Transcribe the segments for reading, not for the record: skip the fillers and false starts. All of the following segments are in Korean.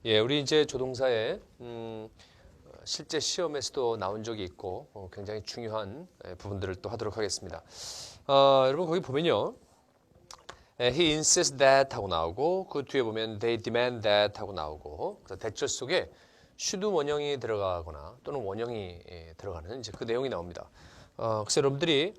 예, 우리 이제 조동사에 실제 시험에서도 나온 적이 있고 굉장히 중요한 부분들을 또 하도록 하겠습니다. 여러분 거기 보면요. He insists that 하고 나오고 그 뒤에 보면 they demand that 하고 나오고 그래서 대절 속에 should 원형이 들어가거나 또는 원형이 들어가는 이제 그 내용이 나옵니다. 그래서 여러분들이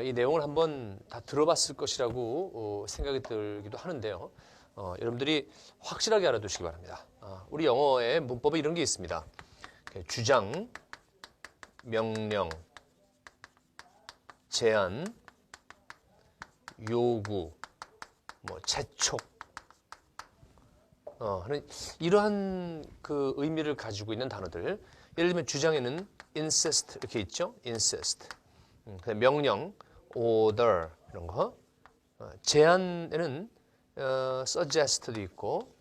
이 내용을 한번 다 들어봤을 것이라고 생각이 들기도 하는데요. 여러분들이 확실하게 알아두시기 바랍니다. 우리 영어에 문법에 이런 게 있습니다. 주장, 명령, 제안, 요구, 재촉 하는 이러한 그 의미를 가지고 있는 단어들. 예를 들면 주장에는 insist 이렇게 있죠. insist. 명령, order 이런 거. 제안에는 suggest도 있고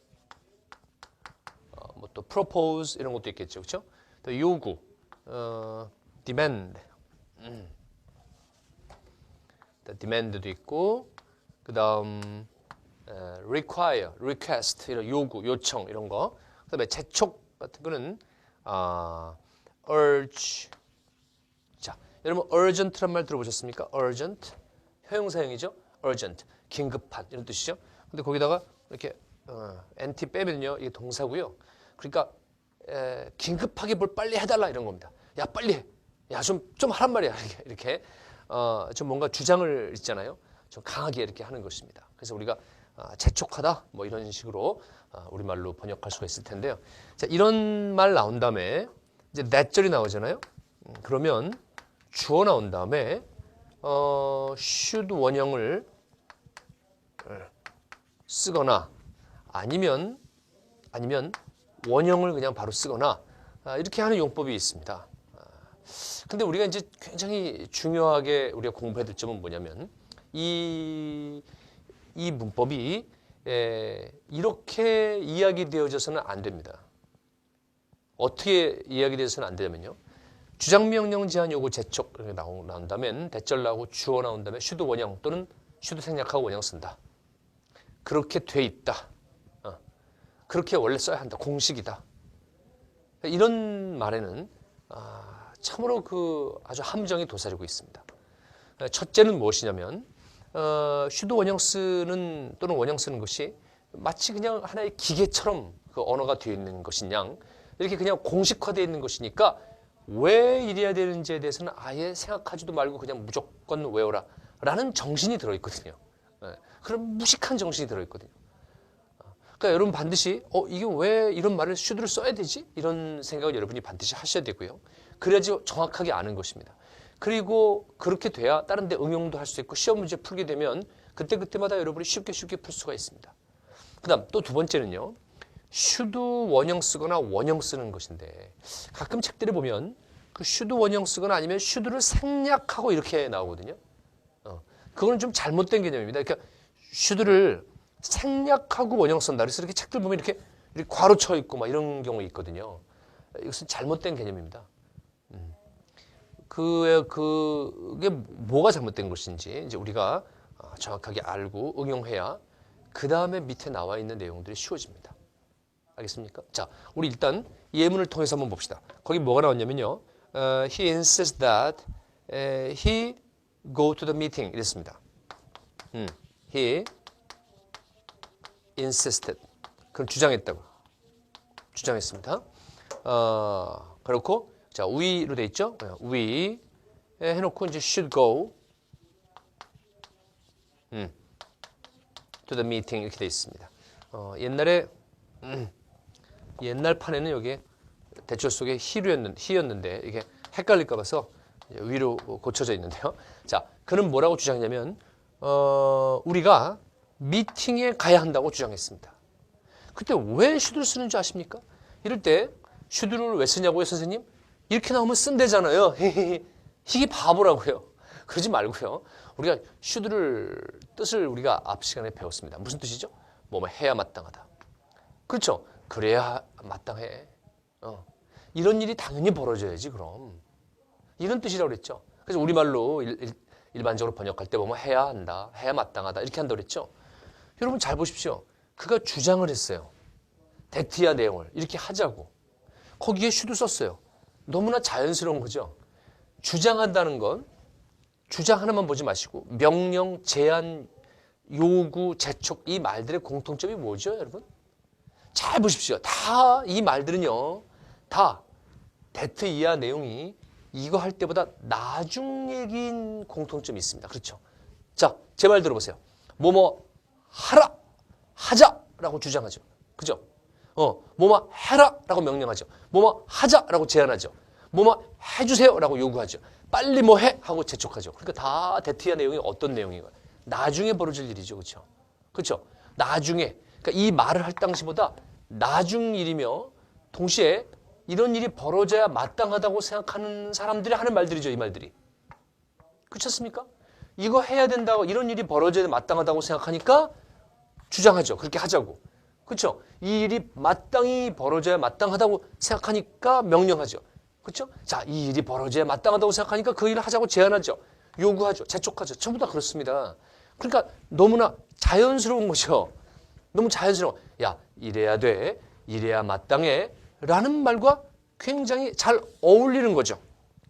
또 propose 이런 것도 있겠죠. 그렇죠? 또 요구, demand. demand도 있고 그다음 require, request 이런 요구, 요청 이런 거. 그다음에 재촉 같은 거는 urge. 자, 여러분 urgent란 말 들어보셨습니까? urgent. 형용사형이죠. urgent. 긴급한 이런 뜻이죠. 근데 거기다가 이렇게 NT 빼면요. 이게 동사고요. 그러니까 긴급하게 뭘 빨리 해달라 이런 겁니다. 야 빨리 해. 야 좀 하란 말이야. 이렇게 좀 뭔가 주장을 있잖아요. 좀 강하게 이렇게 하는 것입니다. 그래서 우리가 재촉하다 뭐 이런 식으로 우리말로 번역할 수가 있을 텐데요. 자, 이런 말 나온 다음에 이제 that절이 나오잖아요. 그러면 주어 나온 다음에 should 원형을 쓰거나 아니면 원형을 그냥 바로 쓰거나 이렇게 하는 용법이 있습니다. 근데 우리가 이제 굉장히 중요하게 우리가 공부해야 될 점은 뭐냐면 이 문법이 이렇게 이야기되어져서는 안 됩니다. 어떻게 이야기되어서는 안 되냐면요. 주장, 명령, 제안, 요구, 재촉 이렇게 나온다면 대절 나오고 주어 나온다면 should 원형 또는 should 생략하고 원형 쓴다. 그렇게 돼 있다. 그렇게 원래 써야 한다. 공식이다. 이런 말에는 참으로 아주 함정이 도사리고 있습니다. 첫째는 무엇이냐면 should 원형 쓰는 또는 원형 쓰는 것이 마치 그냥 하나의 기계처럼 그 언어가 되어 있는 것인 양 이렇게 그냥 공식화되어 있는 것이니까 왜 이래야 되는지에 대해서는 아예 생각하지도 말고 그냥 무조건 외워라 라는 정신이 들어있거든요. 그런 무식한 정신이 들어있거든요. 그러니까 여러분 반드시 이게 왜 이런 말을 should를 써야 되지? 이런 생각을 여러분이 반드시 하셔야 되고요. 그래야지 정확하게 아는 것입니다. 그리고 그렇게 돼야 다른 데 응용도 할 수 있고 시험 문제 풀게 되면 그때마다 여러분이 쉽게 풀 수가 있습니다. 그 다음 또 두 번째는요. should 원형 쓰거나 원형 쓰는 것인데 가끔 책들에 보면 그 should 원형 쓰거나 아니면 should를 생략하고 이렇게 나오거든요. 그거는 좀 잘못된 개념입니다. 그러니까 should를 생략하고 원형 쓴다. 그래서 이렇게 책들 보면 이렇게 괄호 쳐 있고 막 이런 경우 있거든요. 이것은 잘못된 개념입니다. 그게 뭐가 잘못된 것인지 이제 우리가 정확하게 알고 응용해야 그 다음에 밑에 나와 있는 내용들이 쉬워집니다. 알겠습니까? 자, 우리 일단 예문을 통해서 한번 봅시다. 거기 뭐가 나왔냐면요. He insists that he go to the meeting 이랬습니다. He insisted. 그럼 주장했습니다. 그렇고 자 we로 돼 있죠. we 해놓고 이제 should go to the meeting 이렇게 돼 있습니다. 옛날 판에는 여기 대절 속에 he였는데 이게 헷갈릴까 봐서 위로 고쳐져 있는데요. 자, 그는 뭐라고 주장했냐면 우리가 미팅에 가야 한다고 주장했습니다. 그때 왜 should를 쓰는지 아십니까? 이럴 때 should를 왜 쓰냐고요, 선생님? 이렇게 나오면 쓴대잖아요. 이게 바보라고요. 그러지 말고요. 우리가 should를 뜻을 우리가 앞 시간에 배웠습니다. 무슨 뜻이죠? 뭐 해야 마땅하다. 그렇죠? 그래야 마땅해. 이런 일이 당연히 벌어져야지 그럼. 이런 뜻이라고 그랬죠. 그래서 우리말로 일반적으로 번역할 때 보면 해야 한다, 해야 마땅하다 이렇게 한다고 그랬죠. 여러분 잘 보십시오. 그가 주장을 했어요. 대티야 내용을 이렇게 하자고. 거기에 should 썼어요. 너무나 자연스러운 거죠. 주장한다는 건 주장 하나만 보지 마시고 명령, 제안, 요구, 재촉 이 말들의 공통점이 뭐죠, 여러분? 잘 보십시오. 다 이 말들은요. 다 that 이하 내용이 이거 할 때보다 나중 얘기인 공통점이 있습니다. 그렇죠? 자, 제 말 들어보세요. 뭐뭐 하라, 하자라고 주장하죠. 그죠? 뭐뭐 해라라고 명령하죠. 뭐뭐 하자라고 제안하죠. 뭐뭐 해주세요라고 요구하죠. 빨리 뭐 해 하고 재촉하죠. 그러니까 다 대티야 내용이 어떤 내용인가요? 나중에 벌어질 일이죠, 그렇죠? 그렇죠? 나중에 그러니까 이 말을 할 당시보다 나중 일이며 동시에 이런 일이 벌어져야 마땅하다고 생각하는 사람들이 하는 말들이죠, 이 말들이. 그렇지 않습니까? 이거 해야 된다고 이런 일이 벌어져야 마땅하다고 생각하니까 주장하죠. 그렇게 하자고. 그렇죠? 이 일이 마땅히 벌어져야 마땅하다고 생각하니까 명령하죠. 그렇죠? 자, 이 일이 벌어져야 마땅하다고 생각하니까 그 일을 하자고 제안하죠. 요구하죠. 재촉하죠. 전부 다 그렇습니다. 그러니까 너무나 자연스러운 거죠. 너무 자연스러워. 야, 이래야 돼. 이래야 마땅해. 라는 말과 굉장히 잘 어울리는 거죠.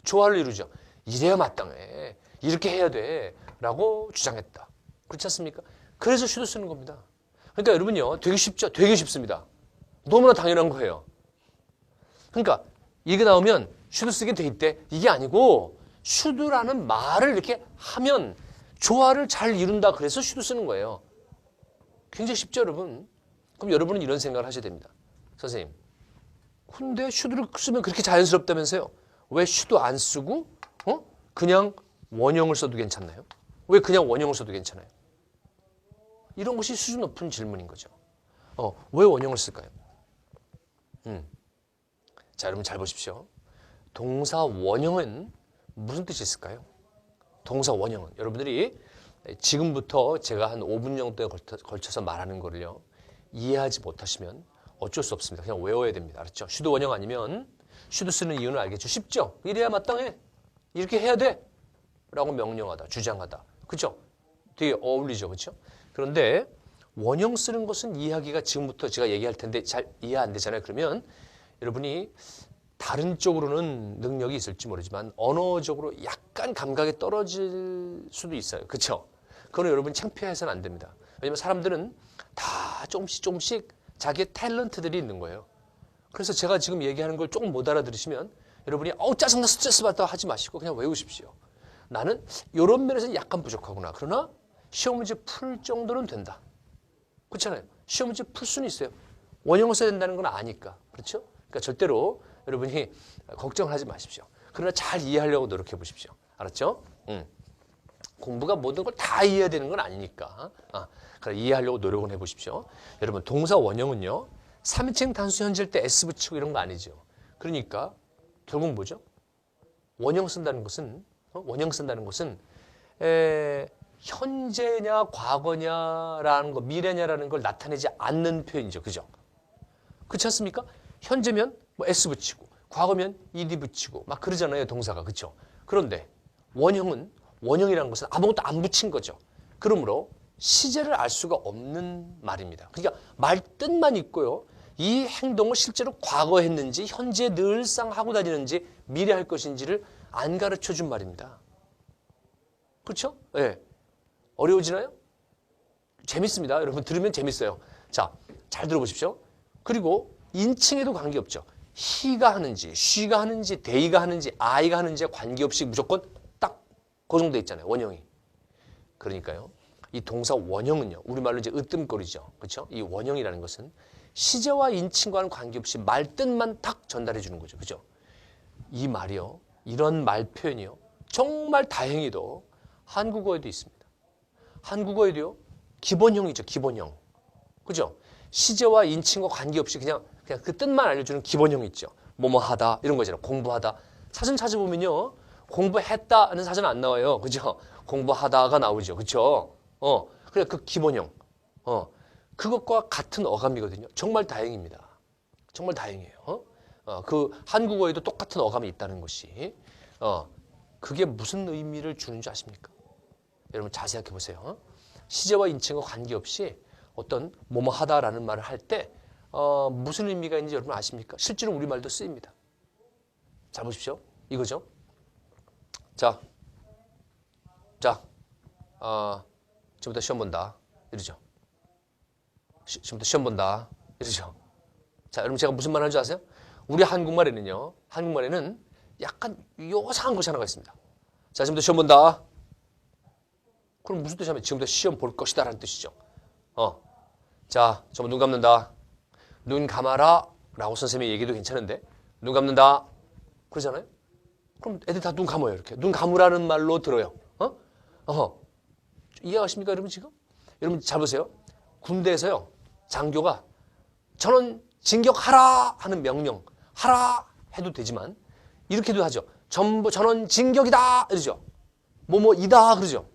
조화를 이루죠. 이래야 마땅해. 이렇게 해야 돼. 라고 주장했다. 그렇지 않습니까? 그래서 should 쓰는 겁니다. 그러니까 여러분요. 되게 쉽죠? 되게 쉽습니다. 너무나 당연한 거예요. 그러니까 이게 나오면 should 쓰게 돼 있대. 이게 아니고 should라는 말을 이렇게 하면 조화를 잘 이룬다. 그래서 should 쓰는 거예요. 굉장히 쉽죠, 여러분? 그럼 여러분은 이런 생각을 하셔야 됩니다. 선생님, 근데 should를 쓰면 그렇게 자연스럽다면서요? 왜 should 안 쓰고 그냥 원형을 써도 괜찮나요? 왜 그냥 원형을 써도 괜찮아요? 이런 것이 수준 높은 질문인 거죠. 왜 원형을 쓸까요? 자, 여러분 잘 보십시오. 동사 원형은 무슨 뜻이 있을까요? 동사 원형은 여러분들이 지금부터 제가 한 5분 정도에 걸쳐서 말하는 거를요. 이해하지 못하시면 어쩔 수 없습니다. 그냥 외워야 됩니다. 알았죠? should 원형 아니면 should 쓰는 이유는 알겠죠? 쉽죠? 이래야 마땅해. 이렇게 해야 돼. 라고 명령하다, 주장하다. 그죠? 되게 어울리죠. 그렇죠? 그런데 원형 쓰는 것은 이해하기가 지금부터 제가 얘기할 텐데 잘 이해 안 되잖아요. 그러면 여러분이 다른 쪽으로는 능력이 있을지 모르지만 언어적으로 약간 감각이 떨어질 수도 있어요. 그렇죠? 그거는 여러분 창피해서는 안 됩니다. 왜냐하면 사람들은 다 조금씩 자기의 탤런트들이 있는 거예요. 그래서 제가 지금 얘기하는 걸 조금 못 알아들으시면 여러분이 짜증나 스트레스 받다 하지 마시고 그냥 외우십시오. 나는 이런 면에서 약간 부족하구나. 그러나 시험 문제 풀 정도는 된다. 그렇잖아요. 시험 문제 풀 수는 있어요. 원형을 써야 된다는 건 아니까. 그렇죠? 그러니까 절대로 여러분이 걱정을 하지 마십시오. 그러나 잘 이해하려고 노력해 보십시오. 알았죠? 공부가 모든 걸 다 이해해야 되는 건 아니니까. 그래 이해하려고 노력은 해보십시오. 여러분 동사 원형은요. 3인칭 단수 현재일 때 S 붙이고 이런 거 아니죠. 그러니까 결국 뭐죠? 원형 쓴다는 것은 현재냐 과거냐라는 거 미래냐라는 걸 나타내지 않는 표현이죠. 그죠? 그렇지 않습니까? 현재면 뭐 S 붙이고 과거면 ED 붙이고 막 그러잖아요. 동사가. 그렇죠? 그런데 원형이라는 것은 아무것도 안 붙인 거죠. 그러므로 시제를 알 수가 없는 말입니다. 그러니까 말 뜻만 있고요. 이 행동을 실제로 과거에 했는지 현재 늘상 하고 다니는지 미래 할 것인지를 안 가르쳐 준 말입니다. 그렇죠? 네. 어려워지나요? 재밌습니다. 여러분 들으면 재밌어요. 자, 잘 들어보십시오. 그리고 인칭에도 관계없죠. he가 하는지, she가 하는지, they가 하는지, I가 하는지에 관계없이 무조건 딱 고정돼 있잖아요. 원형이. 그러니까요. 이 동사 원형은요. 우리말로 이제 으뜸거리죠. 그렇죠? 이 원형이라는 것은 시제와 인칭과는 관계없이 말 뜻만 딱 전달해 주는 거죠. 그죠? 이 말이요. 이런 말 표현이요. 정말 다행히도 한국어에도 있습니다. 한국어에도요. 기본형이죠. 기본형. 그죠? 시제와 인칭과 관계없이 그냥 그 뜻만 알려주는 기본형이 있죠. 뭐뭐 하다 이런 거잖아요. 공부하다. 사전 찾아보면요. 공부했다는 사전 안 나와요. 그죠? 공부하다가 나오죠. 그죠? 그래 그 기본형. 그것과 같은 어감이거든요. 정말 다행입니다. 정말 다행이에요. 그 한국어에도 똑같은 어감이 있다는 것이 그게 무슨 의미를 주는 줄 아십니까? 여러분 잘 생각해 보세요. 시제와 인칭과 관계없이 어떤 뭐뭐 하다라는 말을 할 때 무슨 의미가 있는지 여러분 아십니까? 실제로 우리말도 쓰입니다. 잘 보십시오. 이거죠. 자, 지금부터 시험 본다. 이러죠. 지금부터 시험 본다. 이러죠. 자, 여러분 제가 무슨 말 하는 줄 아세요? 우리 한국말에는 약간 요상한 것이 하나가 있습니다. 자, 지금부터 시험 본다. 그럼 무슨 뜻이냐면 지금부터 시험 볼 것이다 라는 뜻이죠. 자, 전부 눈 감는다. 눈 감아라 라고 선생님이 얘기도 괜찮은데 눈 감는다. 그러잖아요. 그럼 애들 다 눈 감아요. 이렇게. 눈 감으라는 말로 들어요. 이해하십니까 여러분 지금? 여러분 잘 보세요. 군대에서요. 장교가 전원 진격하라 하는 명령 하라 해도 되지만 이렇게도 하죠. 전원 진격이다 이러죠. 뭐뭐이다 그러죠.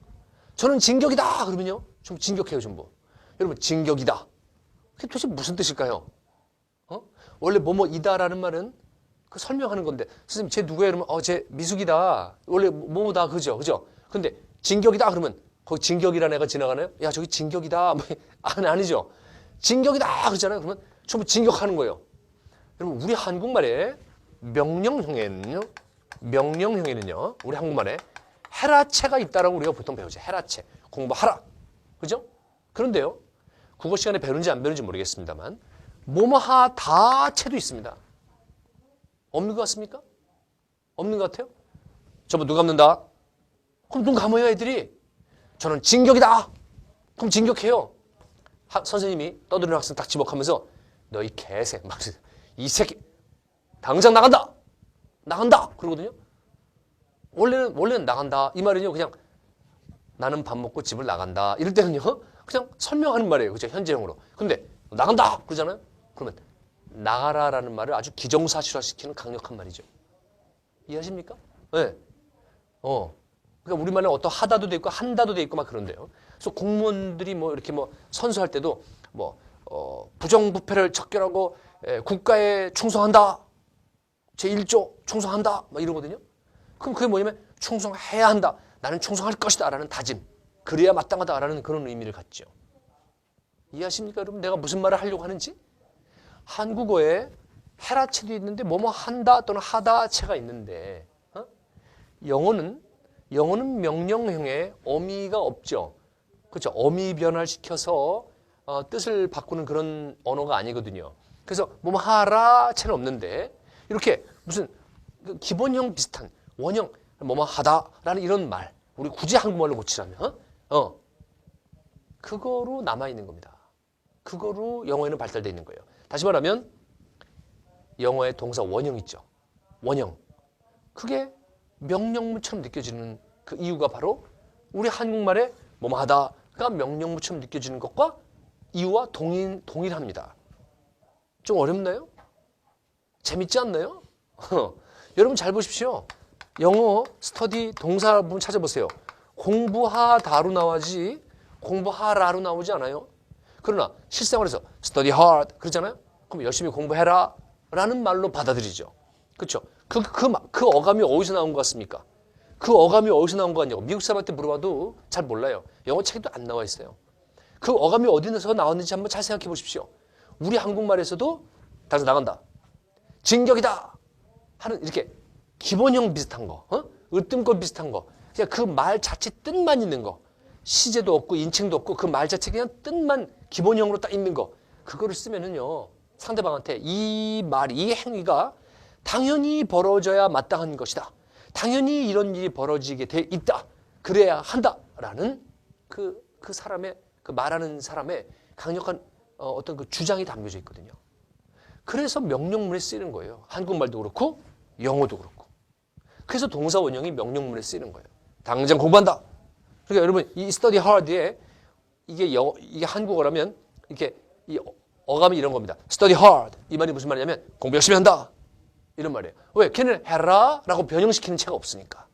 저는 진격이다 그러면요. 좀 진격해요 전부. 여러분 진격이다. 그게 도대체 무슨 뜻일까요? 원래 뭐뭐이다라는 말은 그 설명하는 건데 선생님 쟤 누구예요? 그러면 쟤 미숙이다. 원래 뭐뭐다 그죠? 근데 진격이다 그러면 거기 진격이라는 애가 지나가나요? 야 저기 진격이다. 아니죠. 진격이다 그러잖아요. 그러면 전부 진격하는 거예요. 여러분 우리 한국말에 명령형에는요. 우리 한국말에 해라체가 있다라고 우리가 보통 배우죠. 해라체. 공부하라. 그죠? 그런데요. 국어 시간에 배우는지 안 배우는지 모르겠습니다만 뭐뭐하다체도 있습니다. 없는 것 같습니까? 없는 것 같아요? 전부 눈 감는다. 그럼 눈 감아요 애들이. 저는 진격이다. 그럼 진격해요. 선생님이 떠드는 학생 딱 지목하면서 너 이 개새 막 이 새끼 당장 나간다. 그러거든요. 원래는 나간다. 이 말은요 그냥 나는 밥 먹고 집을 나간다. 이럴 때는요 그냥 설명하는 말이에요. 그죠? 현재형으로. 근데 나간다 그러잖아요. 그러면 나가라라는 말을 아주 기정사실화시키는 강력한 말이죠. 이해하십니까? 네. 그러니까 우리말에 어떤 하다도 돼 있고 한다도 돼 있고 막 그런데요. 그래서 공무원들이 뭐 이렇게 뭐 선수할 때도 뭐 부정부패를 척결하고 국가에 충성한다. 제1조 충성한다. 막 이러거든요. 그럼 그게 뭐냐면 충성해야 한다. 나는 충성할 것이다 라는 다짐. 그래야 마땅하다라는 그런 의미를 갖죠. 이해하십니까 여러분? 내가 무슨 말을 하려고 하는지? 한국어에 해라체도 있는데 뭐뭐 한다 또는 하다체가 있는데 영어는 명령형에 어미가 없죠. 그렇죠. 어미 변화를 시켜서 뜻을 바꾸는 그런 언어가 아니거든요. 그래서 뭐뭐 하라체는 없는데 이렇게 무슨 기본형 비슷한 원형 뭐뭐 하다라는 이런 말 우리 굳이 한국말로 고치자면 그거로 남아있는 겁니다. 그거로 영어에는 발달되어 있는 거예요. 다시 말하면 영어의 동사 원형 있죠. 원형. 그게 명령문처럼 느껴지는 그 이유가 바로 우리 한국말에 뭐뭐 하다가 명령문처럼 느껴지는 것과 이유와 동일합니다. 좀 어렵나요? 재밌지 않나요? 여러분 잘 보십시오. 영어 스터디 동사 부분 찾아보세요. 공부하다로 나오지 공부하라로 나오지 않아요? 그러나 실생활에서 study hard 그러잖아요? 그럼 열심히 공부해라 라는 말로 받아들이죠. 그렇죠? 그 어감이 어디서 나온 것 같습니까? 그 어감이 어디서 나온 것 같냐고 미국 사람한테 물어봐도 잘 몰라요. 영어 책에도 안 나와 있어요. 그 어감이 어디서 나왔는지 한번 잘 생각해 보십시오. 우리 한국말에서도 다시 나간다. 진격이다 하는 이렇게 기본형 비슷한 거, 으뜸껏 비슷한 거, 그냥 그 말 자체 뜻만 있는 거, 시제도 없고 인칭도 없고 그 말 자체 그냥 뜻만 기본형으로 딱 있는 거, 그거를 쓰면은요 상대방한테 이 행위가 당연히 벌어져야 마땅한 것이다. 당연히 이런 일이 벌어지게 돼 있다. 그래야 한다라는 그 사람의 그 말하는 사람의 강력한 어떤 그 주장이 담겨져 있거든요. 그래서 명령문에 쓰이는 거예요. 한국말도 그렇고 영어도 그렇고. 그래서 동사 원형이 명령문에 쓰이는 거예요. 당장 공부한다. 그러니까 여러분 이 study hard에 이게 한국어라면 이렇게 이 어감이 이런 겁니다. study hard 이 말이 무슨 말이냐면 공부 열심히 한다 이런 말이에요. 왜? 걔는 해라라고 변형시키는 채가 없으니까.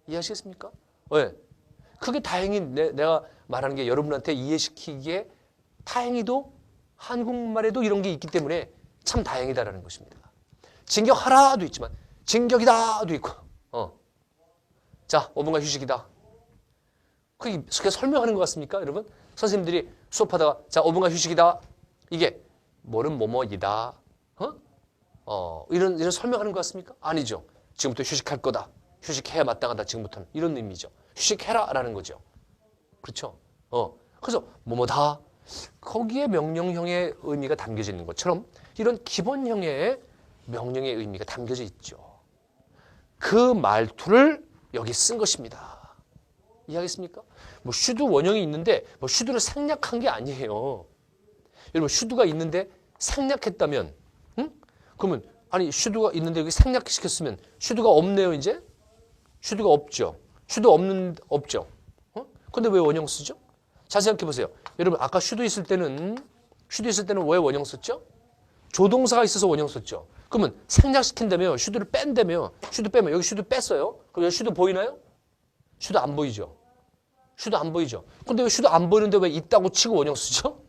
이해하시겠습니까? 왜? 그게 다행히 내가 말하는 게 여러분한테 이해시키기에 다행히도 한국말에도 이런 게 있기 때문에 참 다행이다라는 것입니다. 진격하라도 있지만 진격이다도 있고. 자, 5분간 휴식이다. 그게 설명하는 것 같습니까, 여러분? 선생님들이 수업하다가 자, 5분간 휴식이다. 이게 뭐는 뭐뭐이다. 이런 설명하는 것 같습니까? 아니죠. 지금부터 휴식할 거다. 휴식해야 마땅하다. 지금부터는 이런 의미죠. 휴식해라라는 거죠. 그렇죠? 그래서 뭐뭐다. 거기에 명령형의 의미가 담겨져 있는 것처럼 이런 기본형의 명령의 의미가 담겨져 있죠. 그 말투를 여기 쓴 것입니다. 이해하겠습니까? 뭐 슈드 원형이 있는데 뭐 슈드를 생략한 게 아니에요. 여러분 슈드가 있는데 생략했다면 그러면 아니 슈드가 있는데 여기 생략시켰으면 슈드가 없네요 이제? 슈드가 없죠. 슈드 없죠. 근데 왜 원형 쓰죠? 잘 생각해 보세요. 여러분 아까 슈드 있을 때는 왜 원형 썼죠? 조동사가 있어서 원형 썼죠. 그러면 생략시킨다며 슈드를 뺀다며 슈드 빼면 여기 슈드 뺐어요. 그럼 여기 슈드 보이나요? 슈드 안 보이죠. 슈드 안 보이죠. 근데 왜 슈드 안 보이는데 왜 있다고 치고 원형 쓰죠?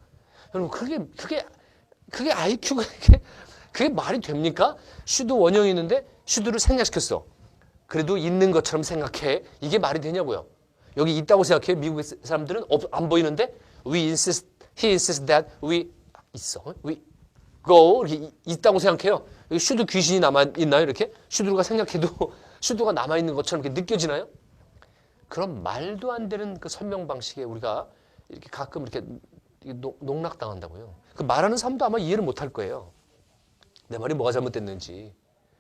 여러분 그게 IQ가 그게 말이 됩니까? 슈드 원형이 있는데 슈드를 생략시켰어. 그래도 있는 것처럼 생각해. 이게 말이 되냐고요. 여기 있다고 생각해. 미국 사람들은 안 보이는데 he insists that we 있어. we go 이렇게 있다고 생각해요. 여기 슈드 귀신이 남아있나요? 이렇게? 슈드가 생략해도 슈드가 남아있는 것처럼 이렇게 느껴지나요? 그런 말도 안 되는 그 설명 방식에 우리가 이렇게 가끔 이렇게 농락당한다고요. 그 말하는 사람도 아마 이해를 못할 거예요. 내 말이 뭐가 잘못됐는지.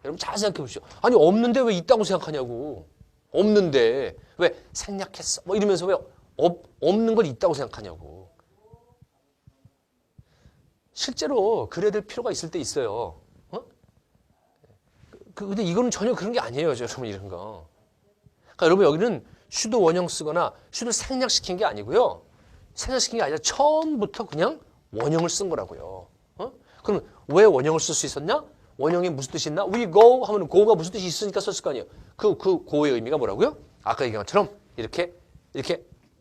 여러분 잘 생각해 보십시오. 아니 없는데 왜 있다고 생각하냐고. 없는데 왜 생략했어? 뭐 이러면서 왜 없는 걸 있다고 생각하냐고. 실제로 그래야 될 필요가 있을 때 있어요. 근데 이거는 전혀 그런 게 아니에요. 여러분 이런 거. 그러니까 여러분 여기는 슈드 원형 쓰거나 슈드 생략시킨 게 아니고요. 생략시킨 게 아니라 처음부터 그냥 원형을 쓴 거라고요. 그럼 왜 원형을 쓸 수 있었냐? 원형이 무슨 뜻이 있나? We go 하면 go가 무슨 뜻이 있으니까 썼을 거 아니에요. 그 go의 의미가 뭐라고요? 아까 얘기한 것처럼 이렇게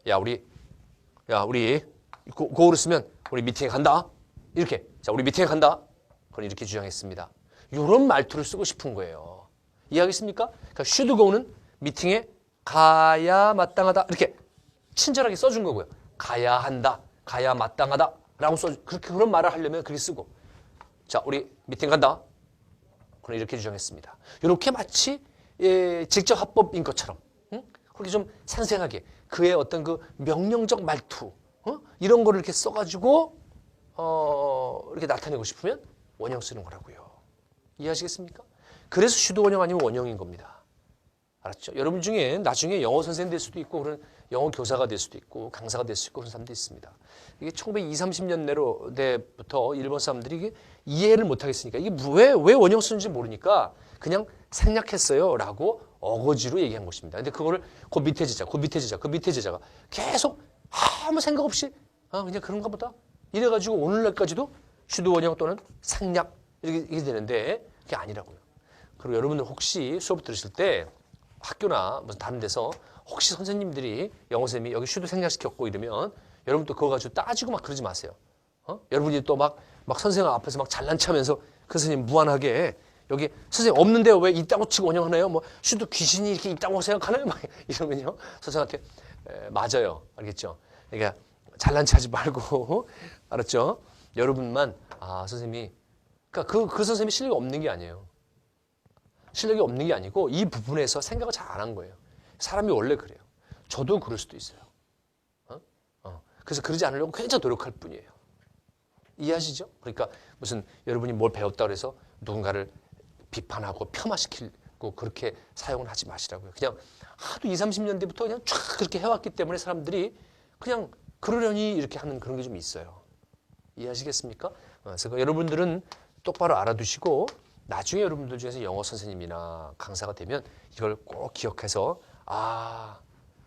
야 우리 go를 쓰면 우리 미팅에 간다. 이렇게 자 우리 미팅에 간다. 그건 이렇게 주장했습니다. 이런 말투를 쓰고 싶은 거예요. 이해하겠습니까? 그러니까 should go는 미팅에 가야 마땅하다. 이렇게 친절하게 써준 거고요. 가야 한다. 가야 마땅하다. 라고 그런 말을 하려면 그렇게 쓰고 자 우리 미팅 간다. 그럼 이렇게 주장했습니다. 이렇게 마치 직접 합법인 것처럼 그렇게 좀 생생하게 그의 어떤 그 명령적 말투 이런 거를 이렇게 써가지고 이렇게 나타내고 싶으면 원형 쓰는 거라고요. 이해하시겠습니까? 그래서 슈드 원형 아니면 원형인 겁니다. 알았죠? 여러분 중에 나중에 영어 선생님 될 수도 있고 그런 영어 교사가 될 수도 있고 강사가 될 수 있고 그런 사람도 있습니다. 이게 1920, 30년대로 때부터 일본 사람들이 이게 이해를 못 하겠으니까 이게 왜 원형 쓰는지 모르니까 그냥 생략했어요 라고 어거지로 얘기한 것입니다. 근데 그거를 그 밑에 제자가 계속 아무 생각 없이 그냥 그런가 보다 이래가지고 오늘날까지도 슈드 원형 또는 생략 이렇게 되는데 그게 아니라고요. 그리고 여러분들 혹시 수업 들으실 때 학교나 무슨 다른 데서 혹시 선생님들이 영어 선생님이 여기 슈드 생략시켰고 이러면 여러분 또 그거 가지고 따지고 막 그러지 마세요. 여러분이 또 막 선생님 앞에서 막 잘난 척하면서 그 선생님 무한하게 여기 선생님 없는데 왜 있다고 치고 원형하나요? 뭐 슈드 귀신이 이렇게 있다고 생각하나요? 막 이러면요 선생님한테 맞아요. 알겠죠? 그러니까 잘난 척하지 말고 알았죠? 여러분만 선생님이 그러니까 그 선생님이 실력이 없는 게 아니에요. 실력이 없는 게 아니고 이 부분에서 생각을 잘 안 한 거예요. 사람이 원래 그래요. 저도 그럴 수도 있어요. 그래서 그러지 않으려고 굉장히 노력할 뿐이에요. 이해하시죠? 그러니까 무슨 여러분이 뭘 배웠다 그래서 누군가를 비판하고 폄하시키고 그렇게 사용을 하지 마시라고요. 그냥 하도 20, 30년대부터 그냥 쫙 그렇게 해왔기 때문에 사람들이 그냥 그러려니 이렇게 하는 그런 게 좀 있어요. 이해하시겠습니까? 그래서 여러분들은 똑바로 알아두시고 나중에 여러분들 중에서 영어 선생님이나 강사가 되면 이걸 꼭 기억해서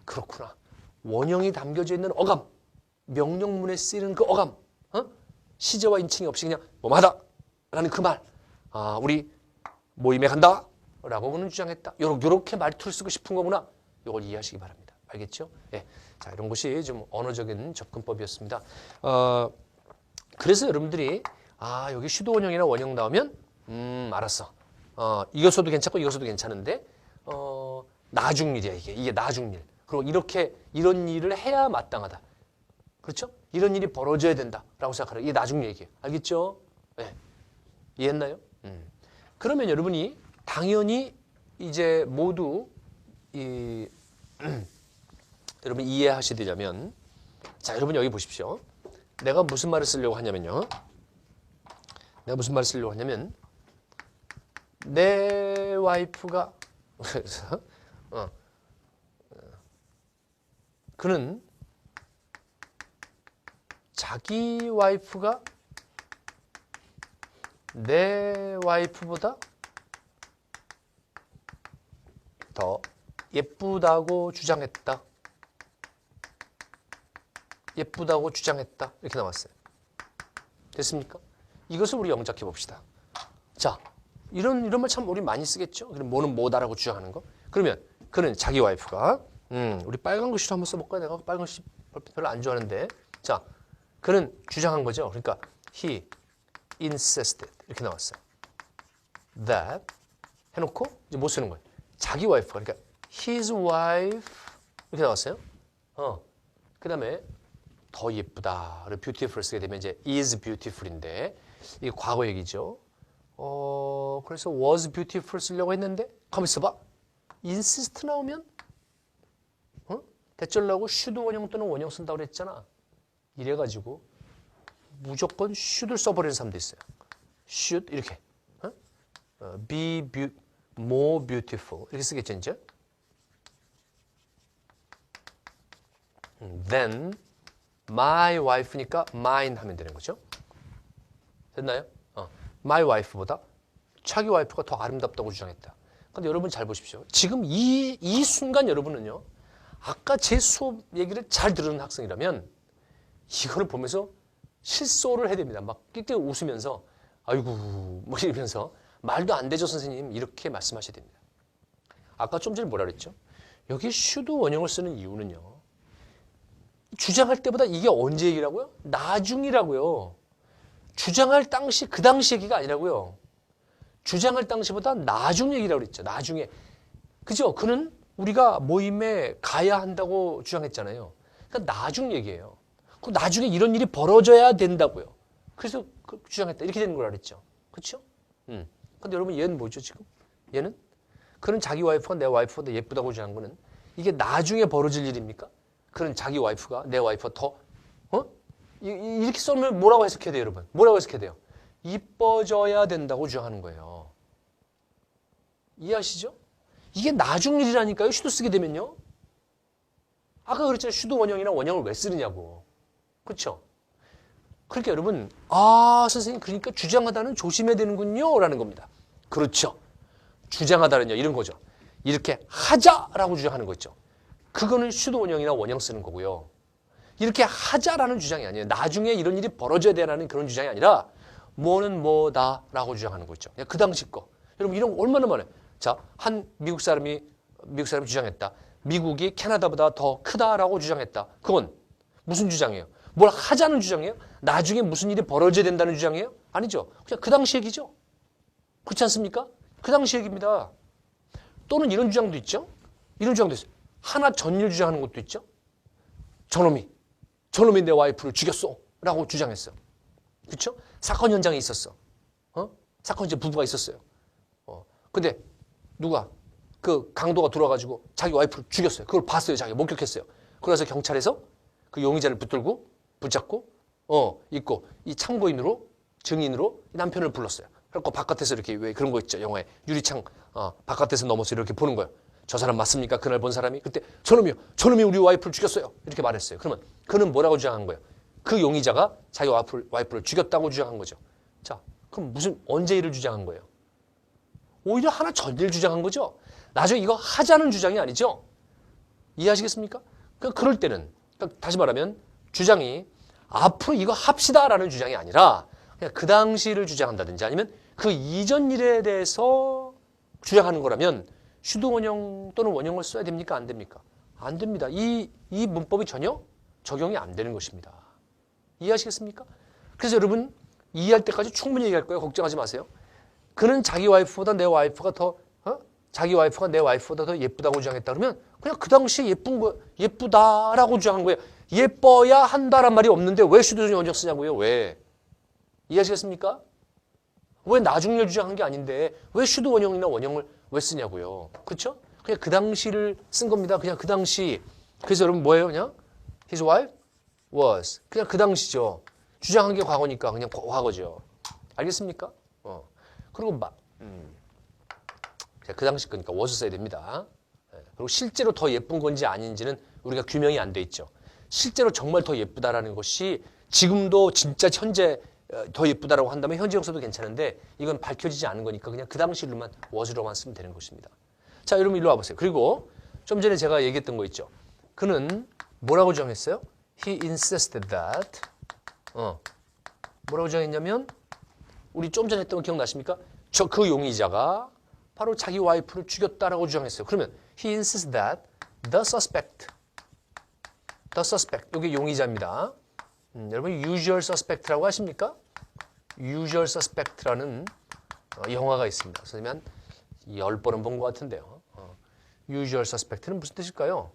그렇구나. 원형이 담겨져 있는 어감, 명령문에 쓰이는 그 어감, 시제와 인칭이 없이 그냥 뭐하다 라는 그 말, 우리 모임에 간다 라고는 주장했다. 요렇게 말투를 쓰고 싶은 거구나. 이걸 이해하시기 바랍니다. 알겠죠? 예. 자, 이런 것이 좀 언어적인 접근법이었습니다. 그래서 여러분들이 여기 슈드 원형이나 원형 나오면 알았어. 이거 써도 괜찮고 이거 써도 괜찮은데 나중일이야 이게 나중일. 그리고 이런 일을 해야 마땅하다. 그렇죠? 이런 일이 벌어져야 된다라고 생각하라. 이게 나중 얘기예요. 알겠죠? 네. 이해했나요? 그러면 여러분이 당연히 이제 모두 여러분 이해하시려면 자, 여러분 여기 보십시오. 내가 무슨 말을 쓰려고 하냐면요. 내가 무슨 말을 쓰려고 하냐면 내 와이프가 그래서 그는 자기 와이프가 내 와이프보다 더 예쁘다고 주장했다. 예쁘다고 주장했다. 이렇게 나왔어요. 됐습니까? 이것을 우리 영작해 봅시다. 자, 이런 말 참 우리 많이 쓰겠죠? 그럼 뭐는 뭐다라고 주장하는 거? 그러면 그는 자기 와이프가 우리 빨간 글씨로 한번 써볼까요? 내가 빨간 글씨 별로 안 좋아하는데 자, 그는 주장한 거죠. 그러니까 he insisted 이렇게 나왔어요. that 해놓고 이제 못 쓰는 거예요. 자기 와이프가 그러니까 his wife 이렇게 나왔어요. 그 다음에 더 예쁘다. beautiful 쓰게 되면 이제 is beautiful인데 이게 과거 얘기죠. 그래서 was beautiful 쓰려고 했는데 가만 있어봐. insist 나오면 대절 나오고 should 원형 또는 원형 쓴다고 그랬잖아. 이래가지고 무조건 should를 써버리는 사람도 있어요. should 이렇게 be more beautiful 이렇게 쓰겠죠 이제. Then my wife니까 mine 하면 되는 거죠. 됐나요? my wife보다 자기 와이프가 더 아름답다고 주장했다. 근데 여러분 잘 보십시오. 지금 이 순간 여러분은요. 아까 제 수업 얘기를 잘 들은 학생이라면 이거를 보면서 실소를 해야 됩니다. 막 끽끽 웃으면서 아이고 뭐 이러면서 말도 안 되죠 선생님 이렇게 말씀하셔야 됩니다. 아까 좀 전에 뭐라 그랬죠? 여기 should 원형을 쓰는 이유는요. 주장할 때보다 이게 언제 얘기라고요? 나중이라고요. 주장할 당시 그 당시 얘기가 아니라고요. 주장할 당시보다 나중 얘기라고 그랬죠. 나중에. 그죠? 그는 우리가 모임에 가야 한다고 주장했잖아요. 그러니까 나중 얘기예요. 그 나중에 이런 일이 벌어져야 된다고요. 그래서 주장했다. 이렇게 되는 거라 그랬죠. 그렇죠? 근데 여러분 얘는 뭐죠 지금? 얘는 그는 자기 와이프가 내 와이프보다 예쁘다고 주장한 거는 이게 나중에 벌어질 일입니까? 그는 자기 와이프가 내 와이프가 더 이렇게 써면 뭐라고 해석해야 돼요 여러분? 뭐라고 해석해야 돼요? 이뻐져야 된다고 주장하는 거예요. 이해하시죠? 이게 나중 일이라니까요. 슈도 쓰게 되면요. 아까 그랬잖아요. 슈도 원형이나 원형을 왜 쓰느냐고. 그렇죠? 그러니까 여러분 선생님 그러니까 주장하다는 조심해야 되는군요 라는 겁니다. 그렇죠. 주장하다는요. 이런 거죠. 이렇게 하자라고 주장하는 거 있죠. 그거는 슈도 원형이나 원형 쓰는 거고요. 이렇게 하자라는 주장이 아니에요. 나중에 이런 일이 벌어져야 되라는 그런 주장이 아니라 뭐는 뭐다라고 주장하는 거 있죠. 그 당시 거. 여러분 이런 거 얼마나 많아요. 자, 한 미국 사람이 주장했다. 미국이 캐나다보다 더 크다라고 주장했다. 그건 무슨 주장이에요? 뭘 하자는 주장이에요? 나중에 무슨 일이 벌어져야 된다는 주장이에요? 아니죠. 그냥 그 당시 얘기죠. 그렇지 않습니까? 그 당시 얘기입니다. 또는 이런 주장도 있죠. 이런 주장도 있어요. 하나 전일 주장하는 것도 있죠. 저놈이 내 와이프를 죽였어 라고 주장했어. 그렇죠? 사건 현장에 있었어. 사건 현장에 부부가 있었어요. 근데 누가 그 강도가 들어와가지고 자기 와이프를 죽였어요. 그걸 봤어요. 자기가 목격했어요. 그래서 경찰에서 그 용의자를 붙잡고 있고 이 참고인으로 증인으로 남편을 불렀어요. 그래서 바깥에서 이렇게 왜 그런 거 있죠. 영화에 유리창 바깥에서 넘어서 이렇게 보는 거예요. 저 사람 맞습니까? 그날 본 사람이? 그때 저놈이 우리 와이프를 죽였어요. 이렇게 말했어요. 그러면 그는 뭐라고 주장한 거예요? 그 용의자가 자기 와이프를 죽였다고 주장한 거죠. 자, 그럼 언제 일을 주장한 거예요? 오히려 하나 전일 주장한 거죠. 나중에 이거 하자는 주장이 아니죠. 이해하시겠습니까? 그럴 때는 다시 말하면 주장이 앞으로 이거 합시다라는 주장이 아니라 그냥 그 당시를 주장한다든지 아니면 그 이전 일에 대해서 주장하는 거라면 슈도 원형 또는 원형을 써야 됩니까? 안 됩니까? 안 됩니다. 이 문법이 전혀 적용이 안 되는 것입니다. 이해하시겠습니까? 그래서 여러분 이해할 때까지 충분히 얘기할 거예요. 걱정하지 마세요. 그는 자기 와이프보다 내 와이프가 더 자기 와이프가 내 와이프보다 더 예쁘다고 주장했다 그러면 그냥 그 당시에 예쁜 거 예쁘다라고 주장한 거예요. 예뻐야 한다란 말이 없는데 왜 슈드 원형 쓰냐고요? 왜? 이해하시겠습니까? 왜 나중에 주장한 게 아닌데 왜 슈드 원형이나 원형을 왜 쓰냐고요? 그렇죠? 그냥 그 당시를 쓴 겁니다. 그냥 그 당시. 그래서 여러분 뭐예요? 그냥 his wife was 그냥 그 당시죠. 주장한 게 과거니까 그냥 과거죠. 알겠습니까? 그리고 그 당시 거니까 was 써야 됩니다. 그리고 실제로 더 예쁜 건지 아닌지는 우리가 규명이 안 돼 있죠. 실제로 정말 더 예쁘다라는 것이 지금도 진짜 현재 더 예쁘다라고 한다면 현재 형사도 괜찮은데 이건 밝혀지지 않은 거니까 그냥 그 당시로만 was로만 쓰면 되는 것입니다. 자, 여러분 일로 와보세요. 그리고 좀 전에 제가 얘기했던 거 있죠. 그는 뭐라고 정했어요? He insisted that 뭐라고 정했냐면 우리 좀 전에 했던 거 기억나십니까? 그 용의자가 바로 자기 와이프를 죽였다라고 주장했어요. 그러면 he insisted that the suspect 이게 용의자입니다. 여러분 usual suspect라고 하십니까? usual suspect라는 영화가 있습니다. 선생님 한 10번은 본 것 같은데요. usual suspect는 무슨 뜻일까요?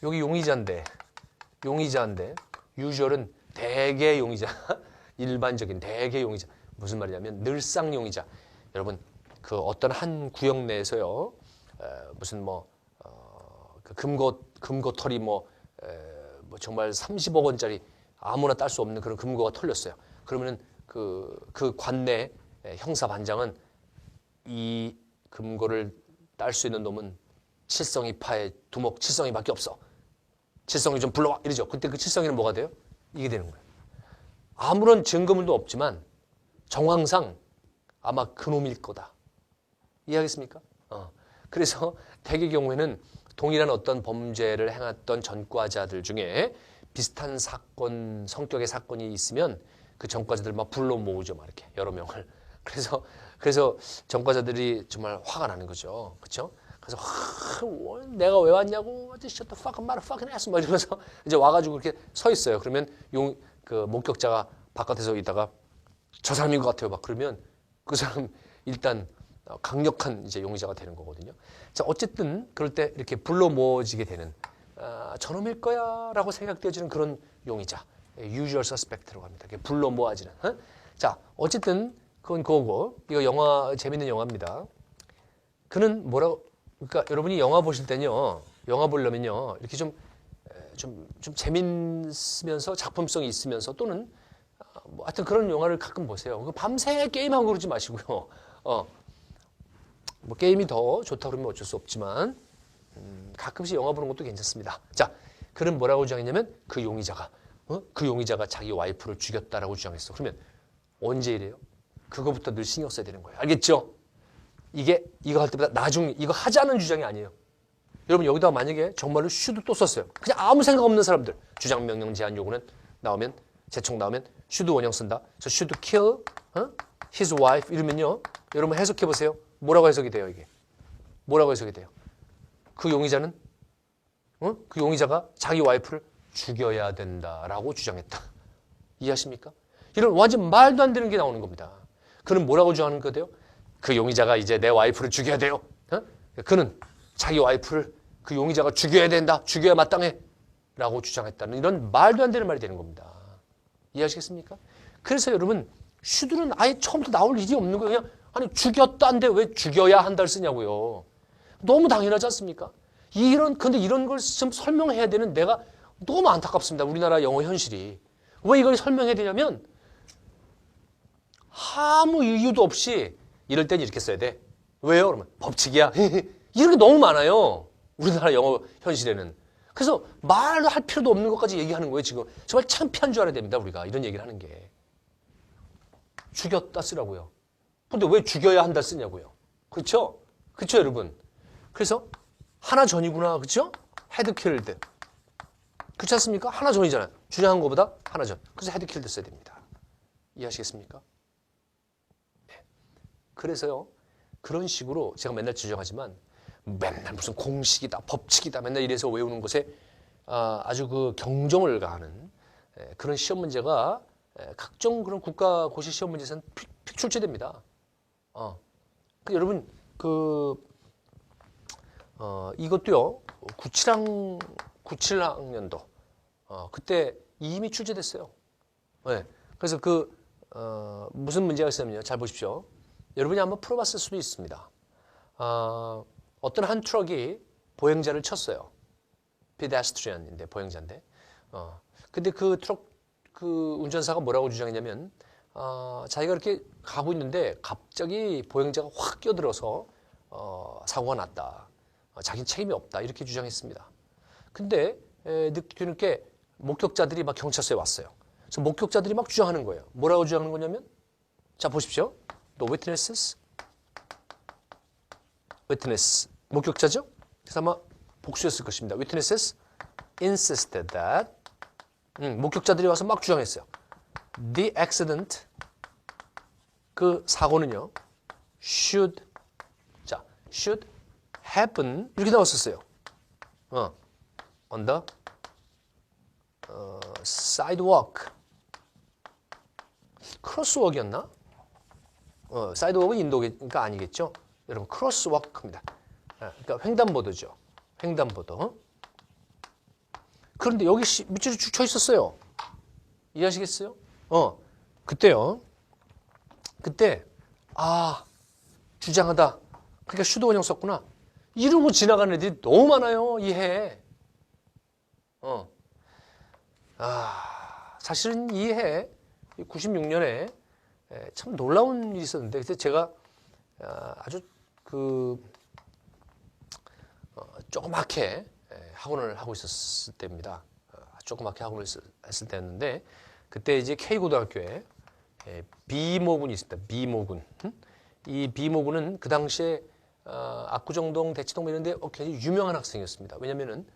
여기 용의자인데 usual은 대개 용의자 일반적인 대개 용의자 무슨 말이냐면 늘상 용의자. 여러분 그 어떤 한 구역 내에서요 무슨 그 금고털이 정말 30억 원짜리 아무나 딸 수 없는 그런 금고가 털렸어요. 그러면은 그 관내 형사 반장은 이 금고를 딸 수 있는 놈은 칠성이파의 두목 칠성이밖에 없어. 칠성이 좀 불러와 이러죠. 그때 그 칠성이는 뭐가 돼요? 이게 되는 거예요. 아무런 증거물도 없지만 정황상 아마 그놈일 거다. 이해하겠습니까? 그래서 대개 경우에는 동일한 어떤 범죄를 행했던 전과자들 중에 비슷한 사건, 성격의 사건이 있으면 그 전과자들 막 불러 모으죠. 막 이렇게 여러 명을. 그래서 전과자들이 정말 화가 나는 거죠. 그렇죠? 그래서 내가 왜 왔냐고 shut the fuck motherfucking ass 막 이러면서 이제 와가지고 이렇게 서 있어요. 그러면 그 목격자가 바깥에서 있다가 저 사람인 것 같아요. 막 그러면 그 사람 일단 강력한 이제 용의자가 되는 거거든요. 자, 어쨌든 그럴 때 이렇게 불러 모아지게 되는 저놈일 거야라고 생각되어지는 그런 용의자, usual suspect라고 합니다. 이렇게 불러 모아지는. 자, 어쨌든 그건 그거고 이거 영화 재밌는 영화입니다. 그는 그러니까 여러분이 영화 보실 때는요, 영화 보려면요 이렇게 좀 재밌으면서 작품성이 있으면서 또는 하여튼 그런 영화를 가끔 보세요. 밤새 게임하고 그러지 마시고요. 게임이 더 좋다 그러면 어쩔 수 없지만 가끔씩 영화 보는 것도 괜찮습니다. 자, 그는 뭐라고 주장했냐면 그 용의자가 자기 와이프를 죽였다라고 주장했어. 그러면 언제 이래요? 그거부터 늘 신경 써야 되는 거예요. 알겠죠? 이거 할 때보다 나중에 이거 하자는 주장이 아니에요. 여러분 여기다가 만약에 정말로 should 또 썼어요. 그냥 아무 생각 없는 사람들 주장 명령 제한 요구는 나오면 제청 나오면 should 원형 쓴다. 저 should kill his wife 이러면요. 여러분 해석해 보세요. 뭐라고 해석이 돼요, 이게? 뭐라고 해석이 돼요? 그 용의자는 그 용의자가 자기 와이프를 죽여야 된다라고 주장했다. 이해하십니까? 이런 완전 말도 안 되는 게 나오는 겁니다. 그는 뭐라고 주장하는 거예요? 그 용의자가 이제 내 와이프를 죽여야 돼요. 그는 자기 와이프를 그 용의자가 죽여야 된다. 죽여야 마땅해. 라고 주장했다는 이런 말도 안 되는 말이 되는 겁니다. 이해하시겠습니까? 그래서 여러분 슈드는 아예 처음부터 나올 일이 없는 거예요. 그냥 아니 죽였다는데 왜 죽여야 한다를 쓰냐고요. 너무 당연하지 않습니까? 근데 이런 걸 좀 설명해야 되는 내가 너무 안타깝습니다. 우리나라 영어 현실이. 왜 이걸 설명해야 되냐면 아무 이유도 없이 이럴 땐 이렇게 써야 돼. 왜요? 그러면 법칙이야. 이런 게 너무 많아요. 우리나라 영어 현실에는. 그래서 말도 할 필요도 없는 것까지 얘기하는 거예요. 지금 정말 창피한 줄 알아야 됩니다. 우리가 이런 얘기를 하는 게. 죽였다 쓰라고요. 근데 왜 죽여야 한다 쓰냐고요. 그렇죠? 그렇죠, 여러분? 그래서 하나 전이구나. 그렇죠? 헤드 킬드. 그렇지 않습니까? 하나 전이잖아요. 주장한 것보다 하나 전. 그래서 헤드 킬드 써야 됩니다. 이해하시겠습니까? 네. 그래서요. 그런 식으로 제가 맨날 주장하지만 맨날 무슨 공식이다, 법칙이다 맨날 이래서 외우는 것에 아주 그 경종을 가하는 그런 시험 문제가 각종 그런 국가고시 시험 문제에서는 픽 출제됩니다. 여러분 이것도요, 97학년도, 그때 이미 출제됐어요. 네. 그래서 무슨 문제가 있었냐면요. 잘 보십시오. 여러분이 한번 풀어봤을 수도 있습니다. 어떤 한 트럭이 보행자를 쳤어요. pedestrian인데, 보행자인데. 근데 그 트럭, 운전사가 뭐라고 주장했냐면, 자기가 이렇게 가고 있는데 갑자기 보행자가 확 끼어들어서 사고가 났다. 자기는 책임이 없다. 이렇게 주장했습니다. 근데 뒤늦게 목격자들이 막 경찰서에 왔어요. 그래서 목격자들이 막 주장하는 거예요. 뭐라고 주장하는 거냐면, 자 보십시오. The witnesses, witness, 목격자죠? 그래서 아마 복수였을 것입니다. Witnesses insisted that, 목격자들이 와서 막 주장했어요. The accident, 그 사고는요, should happen, 이렇게 나왔었어요. On the sidewalk. 크로스워크였나? 사이드워크는 인도가 아니겠죠? 여러분, 크로스워크입니다. 그러니까 횡단보도죠. 횡단보도. 그런데 여기 밑줄이 쭉 쳐 있었어요. 이해하시겠어요? 그때요. 그때, 주장하다. 그러니까 슈도원형 썼구나. 이러고 지나가는 애들이 너무 많아요, 이 해. 사실은 이 해, 96년에 참 놀라운 일이 있었는데, 그때 제가 아주 조그맣게 학원을 하고 있었을 때입니다. 조그맣게 학원을 했을 때였는데, 그때 이제 K고등학교에 B모군이 있습니다. B모군. 이 B모군은 그 당시에 압구정동, 대치동 이런 데 굉장히 유명한 학생이었습니다. 왜냐면은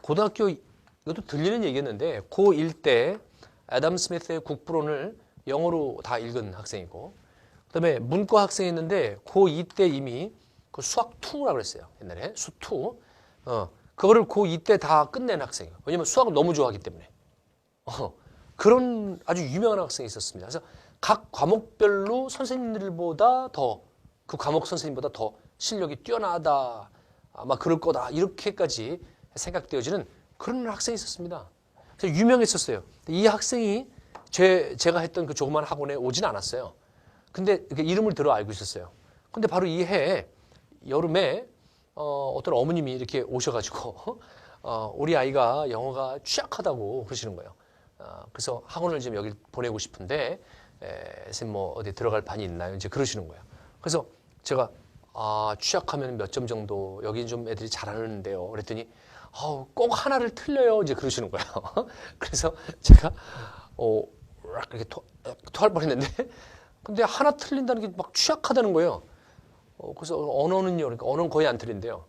고등학교, 이것도 들리는 얘기였는데, 고1 때 애덤 스미스의 국부론을 영어로 다 읽은 학생이고, 그 다음에 문과 학생이었는데 고2 때 이미 그 수학 2라고 그랬어요. 옛날에 수2. 그거를 고2 때 다 끝낸 학생이에요. 왜냐면 수학을 너무 좋아하기 때문에. 그런 아주 유명한 학생이 있었습니다. 그래서 각 과목별로 선생님들보다 더, 그 과목 선생님보다 더 실력이 뛰어나다, 아마 그럴 거다, 이렇게까지 생각되어지는 그런 학생이 있었습니다. 그래서 유명했었어요. 이 학생이 제가 했던 그 조그만 학원에 오진 않았어요. 근데 이름을 들어 알고 있었어요. 근데 바로 이 해 여름에 어떤 어머님이 이렇게 오셔가지고 우리 아이가 영어가 취약하다고 그러시는 거예요. 그래서 학원을 지금 여기 보내고 싶은데 선생님 뭐 어디 들어갈 반이 있나요? 이제 그러시는 거예요. 그래서 제가 취약하면 몇 점 정도, 여기 좀 애들이 잘하는데요. 그랬더니 꼭 하나를 틀려요. 이제 그러시는 거예요. 그래서 제가 이렇게 토할 뻔했는데, 근데 하나 틀린다는 게 막 취약하다는 거예요. 그래서 언어는요, 그러니까 언어는 거의 안 틀린대요.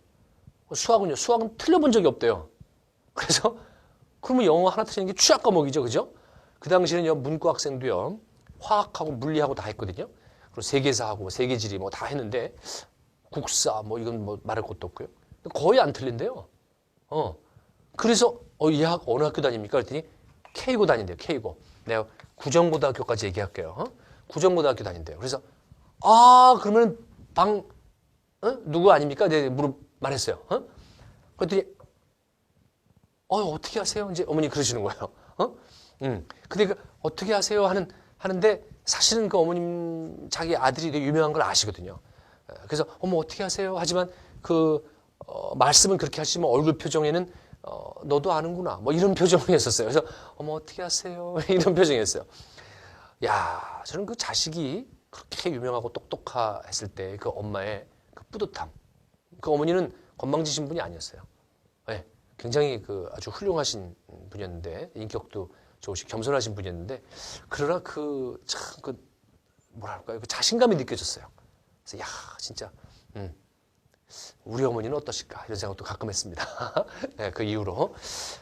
수학은요, 수학은 틀려본 적이 없대요. 그래서 그러면 영어 하나 틀리는 게 취약 과목이죠, 그죠? 그 당시에는요, 문과 학생도요, 화학하고 물리하고 다 했거든요. 그리고 세계사하고 세계지리 뭐 다 했는데, 국사 뭐 이건 뭐 말할 것도 없고요. 거의 안 틀린대요. 그래서 이 학 어느 학교 다닙니까? 그랬더니 K고 다닌대요. K고. 내가 구정고등학교까지 얘기할게요. 구정고등학교 다닌대요. 그래서 그러면 누구 아닙니까? 네, 말했어요. 그랬더니 어떻게 하세요? 이제 어머니 그러시는 거예요. 근데 어떻게 하세요? 하는데 사실은 그 어머님 자기 아들이 되게 유명한 걸 아시거든요. 그래서 어떻게 하세요? 하지만 말씀은 그렇게 하시면 얼굴 표정에는 너도 아는구나 뭐 이런 표정이었어요. 그래서 어떻게 하세요? 이런 표정이었어요. 야, 저는 그 자식이 그렇게 유명하고 똑똑했을 때 그 엄마의 그 뿌듯함. 그 어머니는 건방지신 분이 아니었어요. 네, 굉장히 아주 훌륭하신 분이었는데, 인격도 좋으시고 겸손하신 분이었는데, 그러나 뭐랄까요, 그 자신감이 느껴졌어요. 그래서 진짜 우리 어머니는 어떠실까 이런 생각도 가끔 했습니다. 네, 그 이후로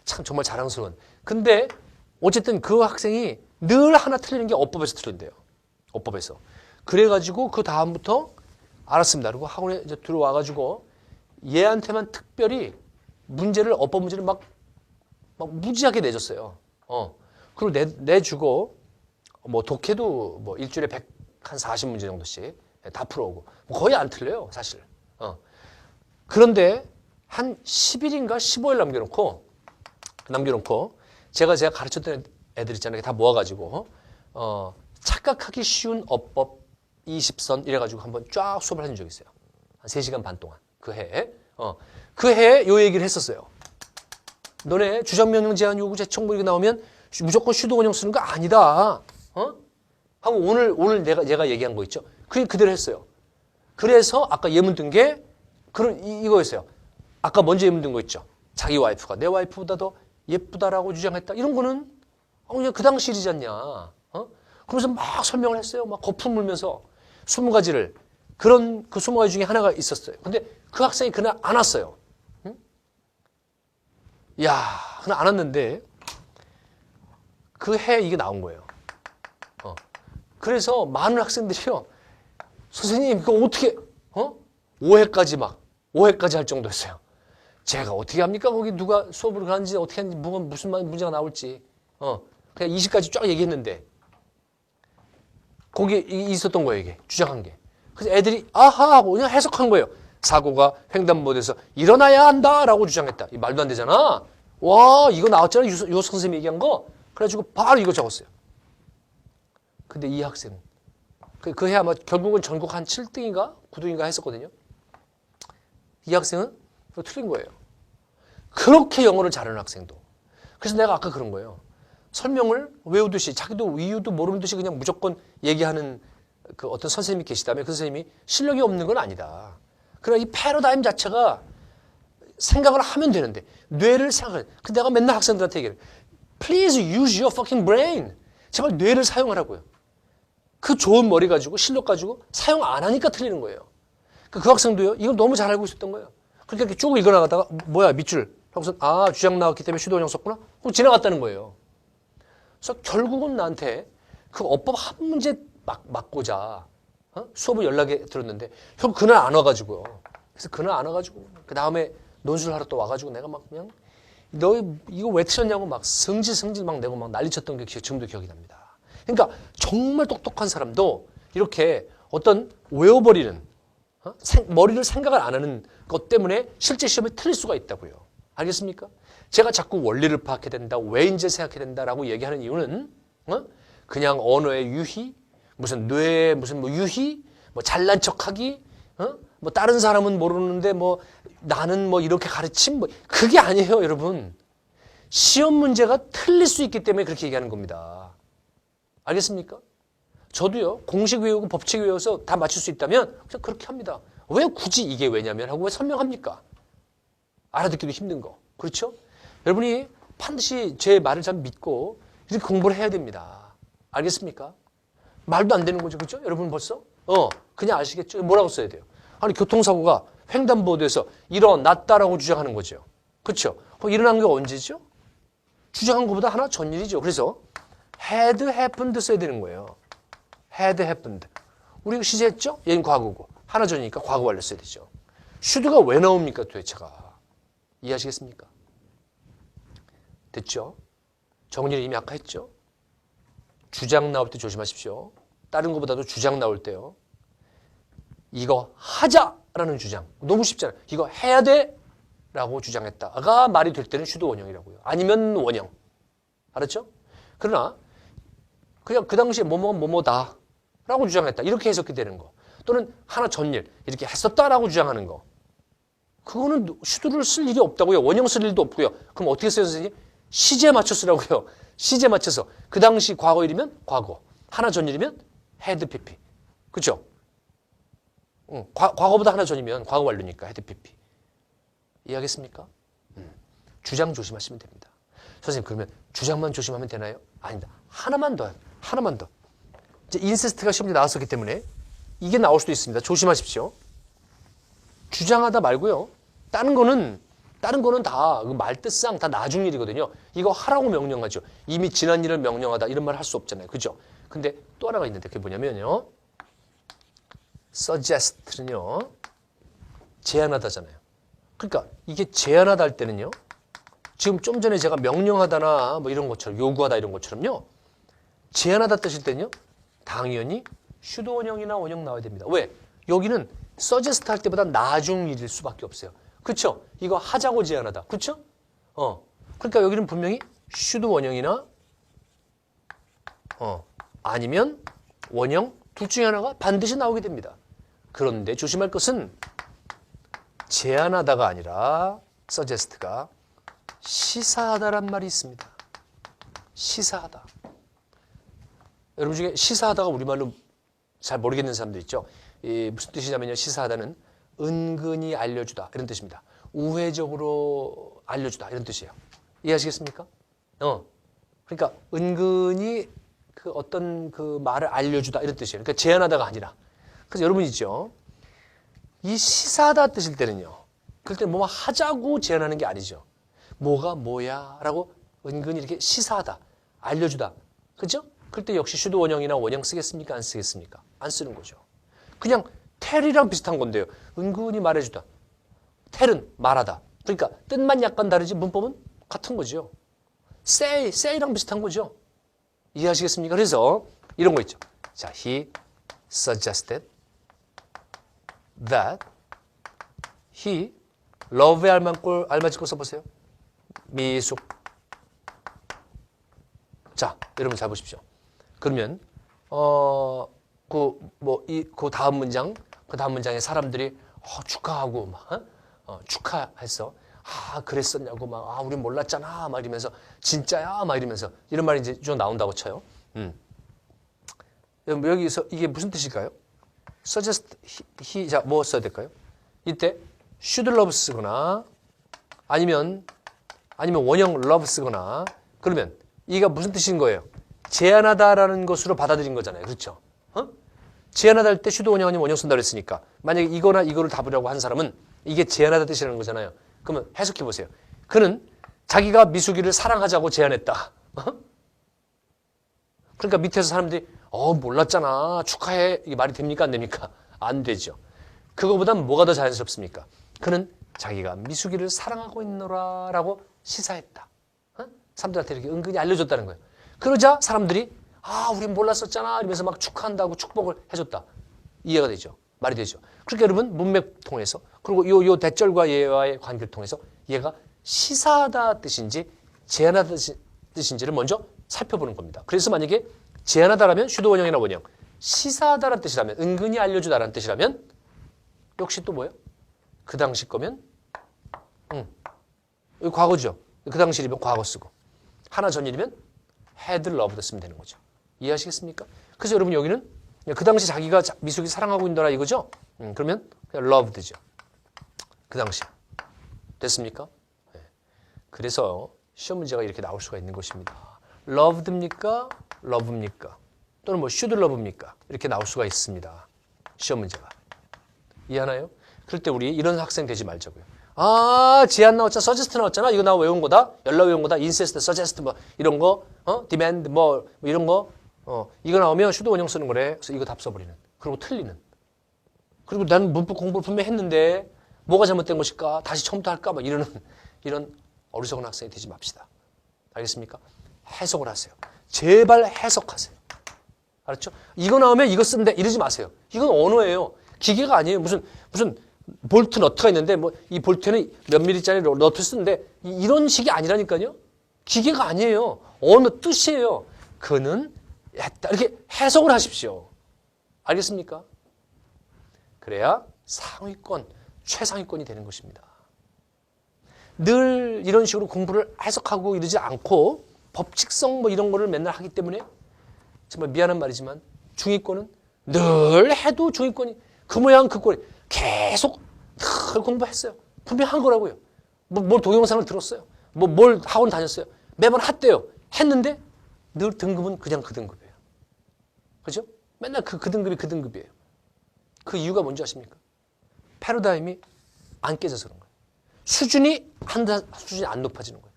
참 정말 자랑스러운. 근데 어쨌든 그 학생이 늘 하나 틀리는 게 어법에서 틀린대요. 어법에서. 그래가지고 그 다음부터 알았습니다. 그리고 학원에 이제 들어와가지고 얘한테만 특별히 어법 문제를 막 무지하게 내줬어요. 그리고 내주고 뭐 독해도 뭐 일주일에 한 40문제 정도씩 다 풀어오고 거의 안 틀려요, 사실. 그런데 한 10일인가 15일 남겨놓고 제가 가르쳤던 애들 있잖아요. 다 모아가지고 착각하기 쉬운 어법 20선 이래가지고 한번 쫙 수업을 한 적이 있어요. 한 3시간 반 동안 그 해에. 그 해에 요 얘기를 했었어요. 너네 주장명령 제한 요구 제청 뭐 이렇게 나오면 무조건 슈도 원형 쓰는 거 아니다. 하고 오늘 얘가 얘기한 거 있죠. 그대로 했어요. 그래서 아까 예문 든 게 이거였어요. 아까 먼저 예문 든 거 있죠. 자기 와이프가 내 와이프보다 더 예쁘다라고 주장했다. 이런 거는 그냥 그 당시 일이지 않냐. 그러면서 막 설명을 했어요. 막 거품 물면서 20가지를. 그 20가지 중에 하나가 있었어요. 근데 그 학생이 그날 안 왔어요. 그날 안 왔는데 그 해 이게 나온 거예요. 그래서 많은 학생들이요. 선생님, 이거 어떻게, 5회까지 할 정도였어요. 제가 어떻게 합니까? 거기 누가 수업을 가는지, 어떻게 하는지, 무슨 문제가 나올지. 그냥 20까지 쫙 얘기했는데, 거기에 있었던 거예요, 이게. 주장한 게. 그래서 애들이, 아하! 하고 그냥 해석한 거예요. 사고가 횡단보도에서 일어나야 한다라고 주장했다. 이 말도 안 되잖아. 와, 이거 나왔잖아. 요 선생님이 얘기한 거. 그래가지고 바로 이거 적었어요. 근데 이 학생, 그 해 아마 결국은 전국 한 7등인가 9등인가 했었거든요. 이 학생은 틀린 거예요. 그렇게 영어를 잘하는 학생도. 그래서 내가 아까 그런 거예요. 설명을 외우듯이 자기도 이유도 모르는 듯이 그냥 무조건 얘기하는 그 어떤 선생님이 계시다면 그 선생님이 실력이 없는 건 아니다. 그러나 이 패러다임 자체가 생각을 하면 되는데 뇌를 생각해. 근데 내가 맨날 학생들한테 얘기해요. Please use your fucking brain. 제발 뇌를 사용하라고요. 그 좋은 머리 가지고 실력 가지고 사용 안 하니까 틀리는 거예요. 그 학생도요. 이걸 너무 잘 알고 있었던 거예요. 그러니까 이렇게 쭉 읽어나가다가 뭐야 밑줄. 하고서 주장 나왔기 때문에 슈도 원형 썼구나. 그럼 지나갔다는 거예요. 그래서 결국은 나한테 그 어법 한 문제 맞고자 수업을 연락에 들었는데 결국 그날 안 와가지고요. 그래서 그날 안 와가지고 그 다음에 논술을 하러 또 와가지고 내가 막 그냥 너 이거 왜 틀렸냐고 막 성질 막 내고 막 난리쳤던 게 지금도 기억이 납니다. 그러니까 정말 똑똑한 사람도 이렇게 어떤 외워버리는 머리를 생각을 안 하는 것 때문에 실제 시험에 틀릴 수가 있다고요. 알겠습니까? 제가 자꾸 원리를 파악해야 된다, 왜인지 생각해야 된다라고 얘기하는 이유는 그냥 언어의 유희, 무슨 뇌의 무슨 뭐 유희, 뭐 잘난 척하기, 뭐 다른 사람은 모르는데 뭐 나는 뭐 이렇게 가르침, 뭐 그게 아니에요, 여러분. 시험 문제가 틀릴 수 있기 때문에 그렇게 얘기하는 겁니다. 알겠습니까? 저도요, 공식 외우고 법칙 외워서 다 맞출 수 있다면 그냥 그렇게 합니다. 왜 굳이 이게 왜냐면 하고 왜 설명합니까? 알아듣기도 힘든 거. 그렇죠? 여러분이 반드시 제 말을 잘 믿고 이렇게 공부를 해야 됩니다. 알겠습니까? 말도 안 되는 거죠. 그렇죠? 여러분 벌써? 그냥 아시겠죠? 뭐라고 써야 돼요? 아니, 교통사고가 횡단보도에서 일어났다라고 주장하는 거죠. 그렇죠? 그럼 일어난 게 언제죠? 주장한 것보다 하나 전일이죠. 그래서 had happened 써야 되는 거예요. had happened. 우리 시제했죠? 얘는 과거고. 하나 전이니까 과거 완료 써야 되죠. should가 왜 나옵니까 도대체가. 이해하시겠습니까? 됐죠? 정리를 이미 아까 했죠? 주장 나올 때 조심하십시오. 다른 것보다도 주장 나올 때요. 이거 하자라는 주장. 너무 쉽잖아요. 이거 해야 돼 라고 주장했다가 말이 될 때는 슈도 원형이라고요. 아니면 원형. 알았죠? 그러나 그냥 그 당시에 뭐뭐다 라고 주장했다. 이렇게 해석이 되는 거. 또는 하나 전일 이렇게 했었다라고 주장하는 거. 그거는 슈도를 쓸 일이 없다고요. 원형 쓸 일도 없고요. 그럼 어떻게 써요, 선생님? 시제 맞춰 쓰라고요. 시제 맞춰서. 그 당시 과거일이면 과거. 하나 전일이면 had pp. 그렇죠? 과거보다 하나 전이면 과거 완료니까 had pp. 이해하겠습니까? 주장 조심하시면 됩니다. 선생님, 그러면 주장만 조심하면 되나요? 아닙니다. 하나만 더. 이제 인세스트가 시험에 나왔었기 때문에 이게 나올 수도 있습니다. 조심하십시오. 주장하다 말고요. 다른 거는 다 말뜻상 다 나중 일이거든요. 이거 하라고 명령하죠. 이미 지난 일을 명령하다 이런 말 할 수 없잖아요. 그죠? 근데 또 하나가 있는데 그게 뭐냐면요. suggest는요. 제안하다잖아요. 그러니까 이게 제안하다 할 때는요. 지금 좀 전에 제가 명령하다나 뭐 이런 것처럼 요구하다 이런 것처럼요. 제안하다 뜻일 때는요. 당연히 슈도 원형이나 원형 나와야 됩니다. 왜? 여기는 suggest 할 때보다 나중 일일 수밖에 없어요. 그쵸? 이거 하자고 제안하다. 그쵸? 그러니까 여기는 분명히 should 원형이나 아니면 원형 둘 중에 하나가 반드시 나오게 됩니다. 그런데 조심할 것은 제안하다가 아니라 suggest가 시사하다란 말이 있습니다. 시사하다. 여러분 중에 시사하다가 우리말로 잘 모르겠는 사람들 있죠. 무슨 뜻이냐면요. 시사하다는 은근히 알려주다 이런 뜻입니다. 우회적으로 알려주다 이런 뜻이에요. 이해하시겠습니까? 그러니까 은근히 그 어떤 그 말을 알려주다 이런 뜻이에요. 그러니까 제안하다가 아니라. 그래서 여러분 있죠. 이 시사하다 뜻일 때는요. 그럴 때 뭐 하자고 제안하는 게 아니죠. 뭐가 뭐야 라고 은근히 이렇게 시사하다, 알려주다. 그죠? 그럴 때 역시 should 원형이나 원형 쓰겠습니까? 안 쓰겠습니까? 안 쓰는 거죠. 그냥 tell이랑 비슷한 건데요. 은근히 말해주다. tell은 말하다. 그러니까 뜻만 약간 다르지 문법은 같은 거죠. say랑 비슷한 거죠. 이해하시겠습니까? 그래서 이런 거 있죠. 자, he suggested that he love의 알만 찍고 써보세요. 미숙. 자, 여러분 잘 보십시오. 그러면 그 다음 문장에 사람들이 축하하고 막 축하했어. 그랬었냐고 막 우린 몰랐잖아 막 이러면서 진짜야 막 이러면서 이런 말이 이제 좀 나온다고 쳐요. 여기서 이게 무슨 뜻일까요? suggest he 자, 뭐 써야 될까요? 이때 should love 쓰거나 아니면 원형 love 쓰거나 그러면 이가 무슨 뜻인 거예요? 제안하다라는 것으로 받아들인 거잖아요. 그렇죠? 제안하다 할 때 should 원형 아니면 원형 쓴다고 했으니까 만약에 이거나 이거를 답으라고 한 사람은 이게 제안하다 뜻이라는 거잖아요. 그러면 해석해 보세요. 그는 자기가 미숙이를 사랑하자고 제안했다. 그러니까 밑에서 사람들이 몰랐잖아. 축하해. 이게 말이 됩니까? 안 됩니까? 안 되죠. 그거보단 뭐가 더 자연스럽습니까? 그는 자기가 미숙이를 사랑하고 있노라 라고 시사했다. 사람들한테 이렇게 은근히 알려줬다는 거예요. 그러자 사람들이 우린 몰랐었잖아 이러면서 막 축하한다고 축복을 해줬다. 이해가 되죠. 말이 되죠. 그러니까 여러분 문맥 통해서 그리고 요 대절과 얘와의 관계를 통해서 얘가 시사하다 뜻인지 제안하다 뜻인지를 먼저 살펴보는 겁니다. 그래서 만약에 제안하다라면 should 원형이나 원형, 시사하다라는 뜻이라면 은근히 알려주다라는 뜻이라면 역시 또 뭐예요? 그 당시 거면 여기 과거죠. 그 당시이면 과거 쓰고 하나 전일이면 had loved 쓰면 되는 거죠. 이해하시겠습니까? 그래서 여러분 여기는 그 당시 자기가 미숙이 사랑하고 있더라 이거죠? 그러면 그냥 loved죠. 그 당시. 됐습니까? 네. 그래서 시험 문제가 이렇게 나올 수가 있는 것입니다. loved입니까? love입니까? 또는 뭐 should love입니까? 이렇게 나올 수가 있습니다. 시험 문제가. 이해하나요? 그럴 때 우리 이런 학생 되지 말자고요. 제안 나왔잖아. suggest 나왔잖아. 이거 나 외운 거다. 연락 외운 거다. insist, suggest 뭐 이런 거, demand 뭐 이런 거, 이거 나오면 should 원형 쓰는 거래. 그래서 이거 답 써버리는. 그리고 틀리는. 그리고 나는 문법 공부를 분명히 했는데 뭐가 잘못된 것일까? 다시 처음부터 할까? 막 이런 어리석은 학생이 되지 맙시다. 알겠습니까? 해석을 하세요. 제발 해석하세요. 알았죠? 이거 나오면 이거 쓴대 이러지 마세요. 이건 언어예요. 기계가 아니에요. 무슨 볼트 너트가 있는데 뭐 이 볼트는 몇 미리짜리 너트 쓰는데 이런 식이 아니라니까요. 기계가 아니에요. 언어 뜻이에요. 그는 했다. 이렇게 해석을 하십시오. 알겠습니까? 그래야 상위권, 최상위권이 되는 것입니다. 늘 이런 식으로 공부를 해석하고 이러지 않고 법칙성 뭐 이런 거를 맨날 하기 때문에 정말 미안한 말이지만 중위권은 늘 해도 중위권이 그 모양 그 꼴이 계속 늘 공부했어요. 분명히 한 거라고요. 뭘 동영상을 들었어요. 뭘 학원 다녔어요. 매번 했대요. 했는데 늘 등급은 그냥 그 등급이에요. 그죠? 맨날 그 등급이 그 등급이에요. 그 이유가 뭔지 아십니까? 패러다임이 안 깨져서 그런 거예요. 수준이 안 높아지는 거예요.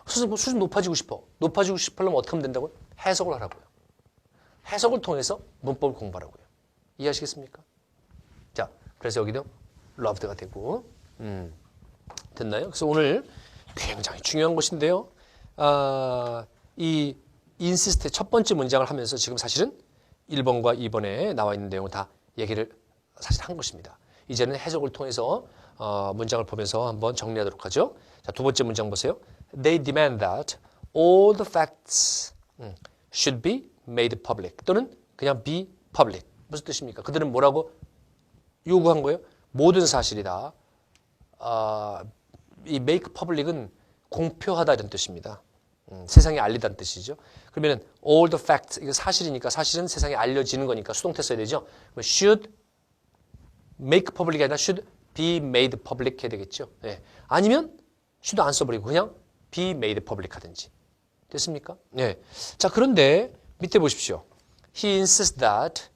수준 높아지고 싶어. 높아지고 싶으려면 어떻게 하면 된다고요? 해석을 하라고요. 해석을 통해서 문법을 공부하라고요. 이해하시겠습니까? 자, 그래서 여기도 loved가 되고 됐나요? 그래서 오늘 굉장히 중요한 것인데요. 이 insist 첫 번째 문장을 하면서 지금 사실은 1번과 2번에 나와 있는 내용을 다 얘기를 사실 한 것입니다. 이제는 해석을 통해서 문장을 보면서 한번 정리하도록 하죠. 자, 두 번째 문장 보세요. They demand that all the facts should be made public. 또는 그냥 be public. 무슨 뜻입니까? 그들은 뭐라고 요구한 거예요? 모든 사실이다. 이 make public은 공표하다 이런 뜻입니다. 세상에 알리다는 뜻이죠. 그러면 all the facts, 이거 사실이니까 사실은 세상에 알려지는 거니까 수동태 써야 되죠. should make public이 아니라 should be made public 해야 되겠죠. 네. 아니면 should 안 써버리고 그냥 be made public 하든지. 됐습니까? 네. 자, 그런데 밑에 보십시오. He insists that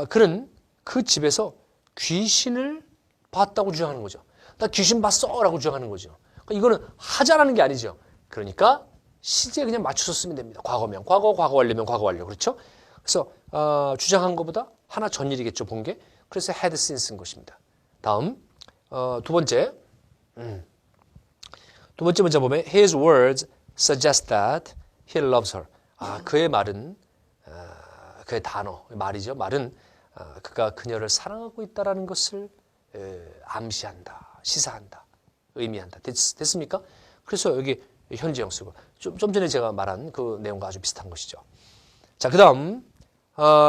그는 그 집에서 귀신을 봤다고 주장하는 거죠. 나 귀신 봤어 라고 주장하는 거죠. 그러니까 이거는 하자라는 게 아니죠. 그러니까 시제에 그냥 맞춰서 쓰면 됩니다. 과거면 과거, 과거 완료면 과거 완료. 그렇죠? 그래서 주장한 것보다 하나 전일이겠죠. 본 게. 그래서 had since 쓴 것입니다. 다음 두 번째 문제 보면 His words suggest that he loves her. 그의 말은 그의 단어, 말이죠. 말은 그가 그녀를 사랑하고 있다라는 것을 암시한다, 시사한다, 의미한다. 됐습니까? 그래서 여기 현재형 쓰고 좀 전에 제가 말한 그 내용과 아주 비슷한 것이죠. 자, 그 다음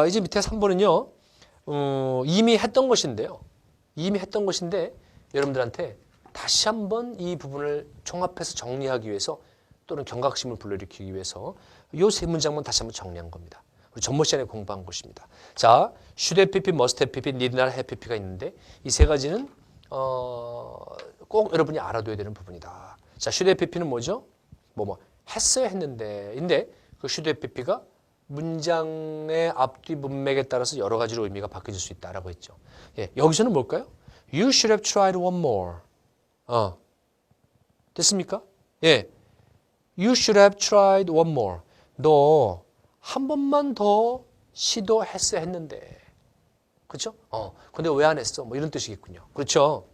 이제 밑에 3번은요. 이미 했던 것인데요. 이미 했던 것인데 여러분들한테 다시 한번 이 부분을 종합해서 정리하기 위해서 또는 경각심을 불러일으키기 위해서 이 세 문장만 다시 한번 정리한 겁니다. 우리 전모 시간에 공부한 것입니다. 자, should have pp, must have pp, need not have pp가 있는데 이 세 가지는 꼭 여러분이 알아둬야 되는 부분이다. 자, should have pp는 뭐죠? 했어야 했는데 인데 그 should have pp가 문장의 앞뒤 문맥에 따라서 여러 가지로 의미가 바뀌어질 수 있다라고 했죠. 예, 여기서는 뭘까요? You should have tried one more. 됐습니까? 예, You should have tried one more. 너 한 번만 더 시도했어야 했는데. 그렇죠? 근데 왜 안 했어? 뭐 이런 뜻이겠군요. 그렇죠?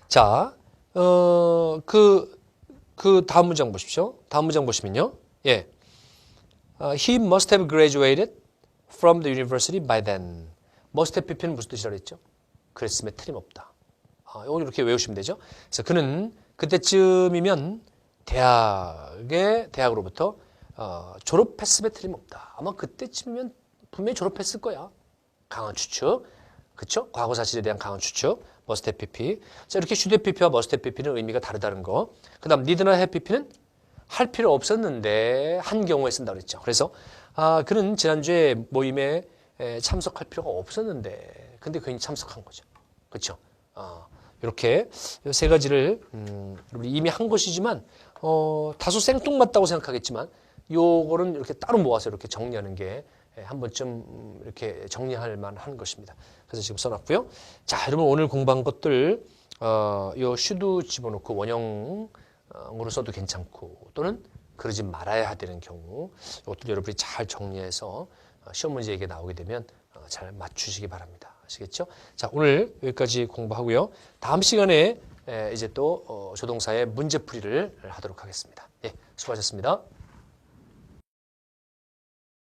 자, 그 다음 문장 보십시오. 다음 문장 보시면요. 예. He must have graduated from the university by then. must have pp는 무슨 뜻이라고 했죠? 그랬음에 틀림없다. 이걸 이렇게 외우시면 되죠. 그래서 그는 그때쯤이면 대학으로부터 졸업했음에 틀림없다. 아마 그때쯤이면 분명히 졸업했을 거야. 강한 추측. 그렇죠? 과거 사실에 대한 강한 추측. must have pp. 자, 이렇게 should have pp와 must have pp는 의미가 다르다는 거. 그 다음 need not have pp는 할 필요 없었는데 한 경우에 쓴다고 그랬죠. 그래서 그는 지난주에 모임에 참석할 필요가 없었는데 근데 괜히 참석한 거죠. 그렇죠? 이렇게 세 가지를 우리 이미 한 것이지만 다소 생뚱맞다고 생각하겠지만 요거는 이렇게 따로 모아서 이렇게 정리하는 게 한 번쯤 이렇게 정리할 만한 것입니다. 그래서 지금 써놨고요. 자, 여러분 오늘 공부한 것들 요 should 집어넣고 원형으로 써도 괜찮고 또는 그러지 말아야 되는 경우 이것들 여러분이 잘 정리해서 시험 문제에게 나오게 되면 잘 맞추시기 바랍니다. 아시겠죠? 자, 오늘 여기까지 공부하고요. 다음 시간에 이제 또 조동사의 문제풀이를 하도록 하겠습니다. 예, 수고하셨습니다.